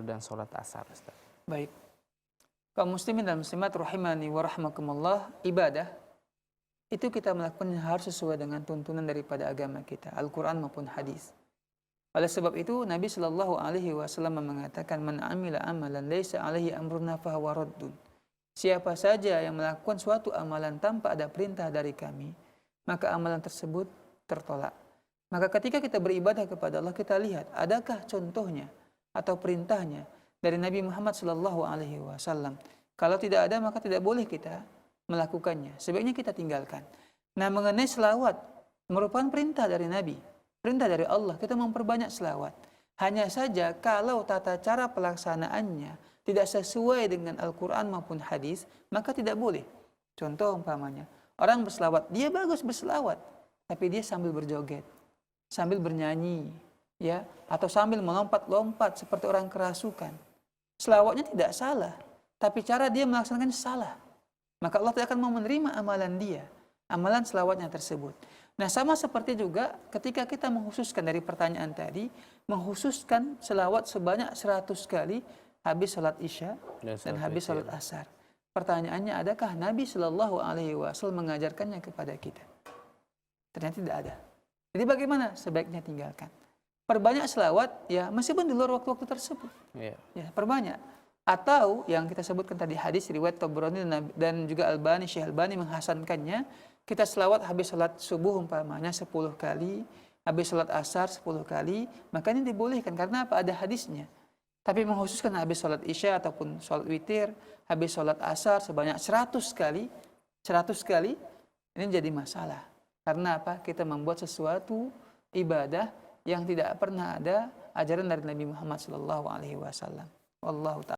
dan sholat asar, Ustaz. Baik. Kaum muslimin dan muslimat rahimani wa rahmakumullah, ibadah itu kita melakukannya harus sesuai dengan tuntunan daripada agama kita, Al-Quran maupun hadis. Oleh sebab itu Nabi Shallallahu Alaihi Wasallam mengatakan, man amila amalan laisa alaihi amruna fahuwa raddun. Siapa saja yang melakukan suatu amalan tanpa ada perintah dari kami, maka amalan tersebut tertolak. Maka ketika kita beribadah kepada Allah, kita lihat adakah contohnya atau perintahnya dari Nabi Muhammad Shallallahu Alaihi Wasallam. Kalau tidak ada, maka tidak boleh kita melakukannya. Sebaiknya kita tinggalkan. Nah, mengenai selawat merupakan perintah dari Nabi, perintah dari Allah. Kita memperbanyak selawat. Hanya saja kalau tata cara pelaksanaannya tidak sesuai dengan Al-Quran maupun hadis, maka tidak boleh. Contoh umpamanya, orang berselawat, dia bagus berselawat, tapi dia sambil berjoget, sambil bernyanyi, ya, atau sambil melompat-lompat seperti orang kerasukan. Selawatnya tidak salah, tapi cara dia melaksanakannya salah. Maka Allah tidak akan mau menerima amalan dia, amalan selawatnya tersebut. Nah, sama seperti juga ketika kita menghususkan dari pertanyaan tadi, menghususkan selawat sebanyak 100 kali habis salat Isya dan habis salat Asar. Pertanyaannya, adakah Nabi Shallallahu Alaihi Wasallam mengajarkannya kepada kita? Ternyata tidak ada. Jadi bagaimana? Sebaiknya tinggalkan. Perbanyak selawat, ya, meskipun di luar waktu-waktu tersebut. Ya, perbanyak. Atau yang kita sebutkan tadi hadis riwayat Tabrani dan juga Syekh Albani menghasankannya, kita selawat habis salat subuh umpamanya 10 kali, habis salat asar 10 kali, maka ini dibolehkan karena apa? Ada hadisnya. Tapi mengkhususkan habis salat Isya ataupun salat witir, habis salat asar sebanyak 100 kali, ini jadi masalah. Karena apa? Kita membuat sesuatu ibadah yang tidak pernah ada ajaran dari Nabi Muhammad SAW. Wallahu ta'ala.